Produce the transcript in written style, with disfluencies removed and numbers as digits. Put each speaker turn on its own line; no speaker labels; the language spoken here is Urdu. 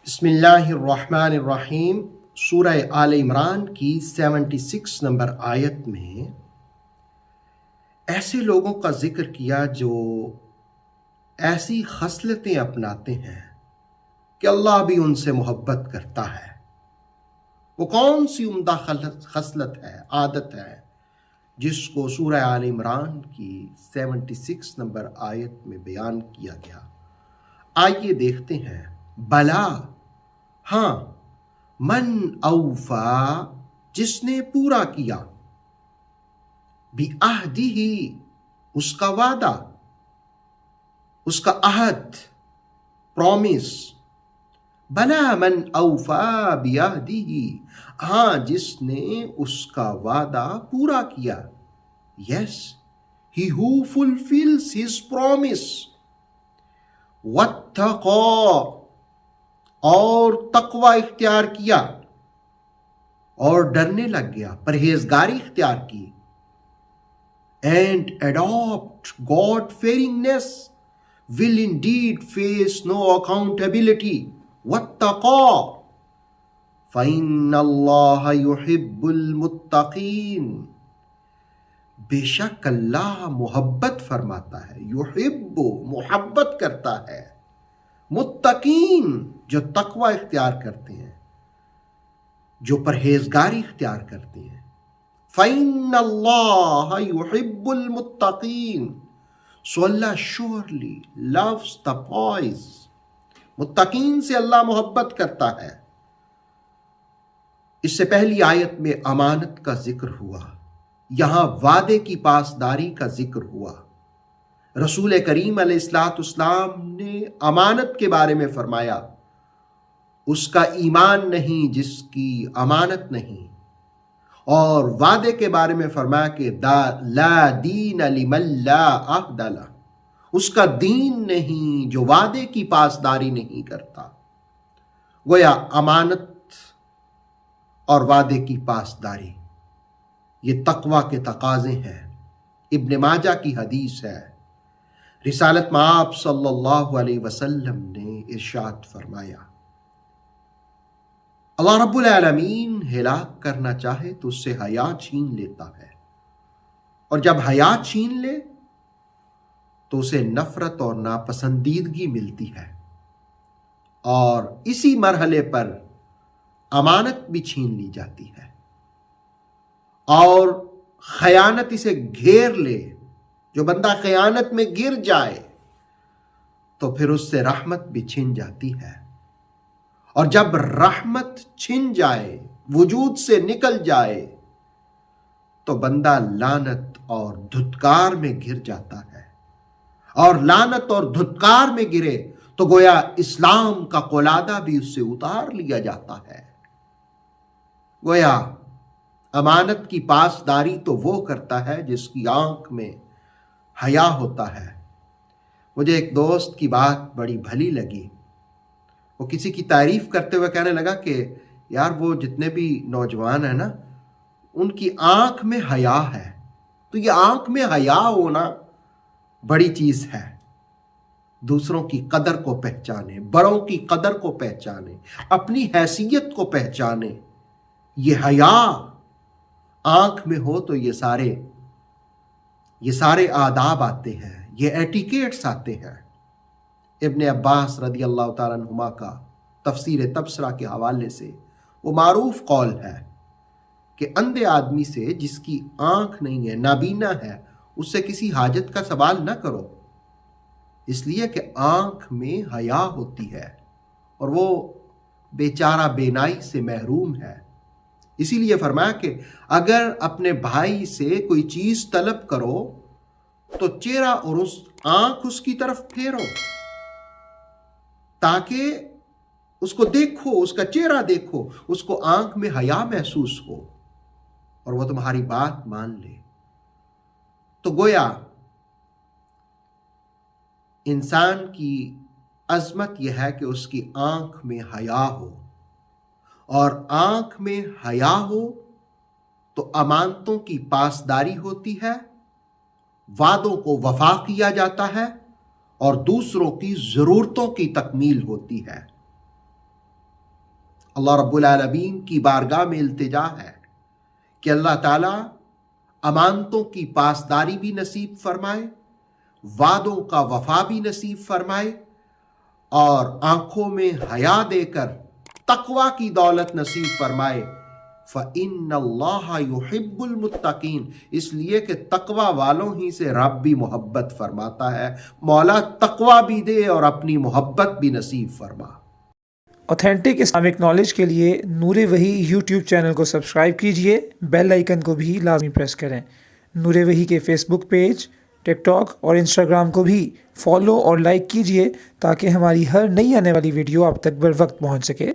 بسم اللہ الرحمن الرحیم۔ سورہ آل عمران کی 76 نمبر آیت میں ایسے لوگوں کا ذکر کیا جو ایسی خصلتیں اپناتے ہیں کہ اللہ بھی ان سے محبت کرتا ہے۔ وہ کون سی عمدہ خصلت ہے، عادت ہے، جس کو سورہ آل عمران کی 76 نمبر آیت میں بیان کیا گیا؟ آئیے دیکھتے ہیں۔ بلا، ہاں، من اوفا، جس نے پورا کیا، بعہدہ، اس کا وعدہ، اس کا عہد، پرومس۔ بلا من اوفا بعہدہ، ہاں، جس نے اس کا وعدہ پورا کیا۔ یس، he who fulfills his promise۔ واتقوا، اور تقوی اختیار کیا اور ڈرنے لگ گیا، پرہیزگاری اختیار کی۔ And adopt God fearingness will indeed face no accountability۔ واتقوا فإن اللہ يحب المتقین، بے شک اللہ محبت فرماتا ہے، یحب، محبت کرتا ہے، متقین، جو تقوی اختیار کرتے ہیں، جو پرہیزگاری اختیار کرتے ہیں۔ فَإِنَّ اللَّهَ يُحِبُّ الْمُتَّقِينَ، so Allah surely loves the pious۔ متقین سے اللہ محبت کرتا ہے۔ اس سے پہلی آیت میں امانت کا ذکر ہوا، یہاں وعدے کی پاسداری کا ذکر ہوا۔ رسول کریم علیہ السلام نے امانت کے بارے میں فرمایا، اس کا ایمان نہیں جس کی امانت نہیں، اور وعدے کے بارے میں فرمایا کہ لا دین لمن لا عہد لہ، اس کا دین نہیں جو وعدے کی پاسداری نہیں کرتا۔ گویا امانت اور وعدے کی پاسداری یہ تقوی کے تقاضے ہیں۔ ابن ماجہ کی حدیث ہے، رسالت میں آپ صلی اللہ علیہ وسلم نے ارشاد فرمایا، اللہ رب العالمین ہلاک کرنا چاہے تو اس سے حیا چھین لیتا ہے، اور جب حیا چھین لے تو اسے نفرت اور ناپسندیدگی ملتی ہے، اور اسی مرحلے پر امانت بھی چھین لی جاتی ہے، اور خیانت اسے گھیر لے۔ جو بندہ خیانت میں گر جائے تو پھر اس سے رحمت بھی چھن جاتی ہے، اور جب رحمت چھن جائے، وجود سے نکل جائے، تو بندہ لعنت اور دھتکار میں گر جاتا ہے، اور لعنت اور دھتکار میں گرے تو گویا اسلام کا قلادہ بھی اس سے اتار لیا جاتا ہے۔ گویا امانت کی پاسداری تو وہ کرتا ہے جس کی آنکھ میں حیا ہوتا ہے۔ مجھے ایک دوست کی بات بڑی بھلی لگی۔ وہ کسی کی تعریف کرتے ہوئے کہنے لگا کہ یار وہ جتنے بھی نوجوان ہیں نا، ان کی آنکھ میں حیا ہے۔ تو یہ آنکھ میں حیا ہونا بڑی چیز ہے۔ دوسروں کی قدر کو پہچانے، بڑوں کی قدر کو پہچانے، اپنی حیثیت کو پہچانے، یہ حیا آنکھ میں ہو تو یہ سارے آداب آتے ہیں، یہ ایٹیکیٹس آتے ہیں۔ ابن عباس رضی اللہ تعالیٰ عنہما کا تفسیر تبصرہ کے حوالے سے وہ معروف قول ہے کہ اندھے آدمی سے جس کی آنکھ نہیں ہے، نابینا ہے، اس سے کسی حاجت کا سوال نہ کرو، اس لیے کہ آنکھ میں حیا ہوتی ہے اور وہ بیچارہ بینائی سے محروم ہے۔ اسی لیے فرمایا کہ اگر اپنے بھائی سے کوئی چیز طلب کرو تو چہرہ اور آنکھ اس کی طرف پھیرو، تاکہ اس کو دیکھو، اس کا چہرہ دیکھو، اس کو آنکھ میں حیا محسوس ہو اور وہ تمہاری بات مان لے۔ تو گویا انسان کی عظمت یہ ہے کہ اس کی آنکھ میں حیا ہو، اور آنکھ میں حیا ہو تو امانتوں کی پاسداری ہوتی ہے، وعدوں کو وفا کیا جاتا ہے، اور دوسروں کی ضرورتوں کی تکمیل ہوتی ہے۔ اللہ رب العالمین کی بارگاہ میں التجا ہے کہ اللہ تعالیٰ امانتوں کی پاسداری بھی نصیب فرمائے، وعدوں کا وفا بھی نصیب فرمائے، اور آنکھوں میں حیا دے کر تقوی کی دولت نصیب فرمائے۔ فَإِنَّ اللَّهَ يُحِبُّ الْمُتَّقِينَ، اس لیے کہ تقوی والوں ہی سے رب بھی محبت فرماتا ہے۔ مولا تقوی بھی دے اور اپنی محبت بھی نصیب فرما۔
اوتھینٹک اسلامک نالج کے لیے نور وحی یوٹیوب چینل کو سبسکرائب کیجئے، بیل آئیکن کو بھی لازمی پریس کریں۔ نور وحی کے فیس بک پیج، ٹک ٹاک اور انسٹاگرام کو بھی فالو اور لائک کیجئے تاکہ ہماری ہر نئی آنے والی ویڈیو آپ تک بر وقت پہنچ سکے۔